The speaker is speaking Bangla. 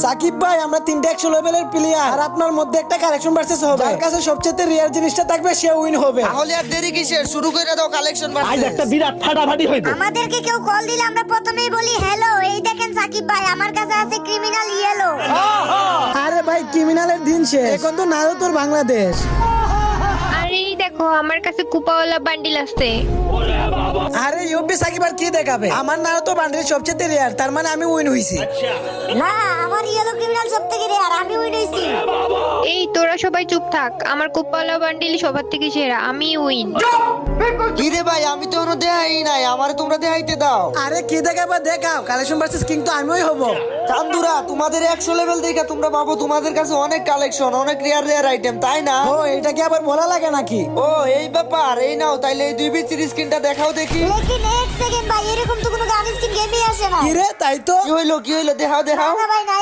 সাকিব ভাই আমরা তিনটা 100 লেভেলের প্লেয়ার আর আপনার মধ্যে একটা কালেকশন ভার্সেস হবে। যার কাছে সবচেয়ে রিয়ার জিনিসটা থাকবে সে উইন হবে। তাহলে আর দেরি কিসের, শুরু করে দাও কালেকশন আজ ভার্সেস। একটা বিরাট ফাটাফাটি হইবে। আমাদেরকে কেউ কল দিলে আমরা প্রথমেই বলি হ্যালো। এই দেখেন সাকিব ভাই, আমার কাছে আছে ক্রিমিনাল ইয়েলো। আরে ভাই ক্রিমিনালের দিন শেষ, এখন তো নারুতোর বাংলাদেশ। আরে এই দেখো আমার কাছে কুপাওয়ালা বান্ডিল আছে। আরে ইউপি সাকিব আর কি দেখাবে, আমার নারুতো বান্ডিল সবচেয়ে রিয়ার, তার মানে আমি উইন হইছি। না, আমার ইয়েলো ক্রিমিনাল সবথেকে রেয়ার, আমি উইন হইছি। এই তোরা সবাই চুপ থাক, আমার কুপাওয়ালা বান্ডিল সবার থেকে সেরা, আমি উইন। কি রে ভাই, আমি তো এখনো দেখাই নাই, আমারে তোমরা দেখাইতে দাও। আরে কি দেখাবে দেখাও, কালেকশন ভার্সেস কিং তো আমিই হব। চান্দুরা, তোমাদের 100 লেভেল দেখে তোমরা ভাবো তোমাদের কাছে অনেক কালেকশন, অনেক রেয়ার রেয়ার আইটেম, তাই না? ও এটা কি আবার বলা লাগে নাকি? ও এই ব্যাপার, এই নাও তাইলে এই 2v3 স্ক্রিনটা দেখাও দেখি। লেকিন এক সেকেন্ড ভাই, এরকম তো কোনো গান স্কিন গেমই আসে না। কি রে, তাই তো। কি হইলো দেখাও না ভাই, না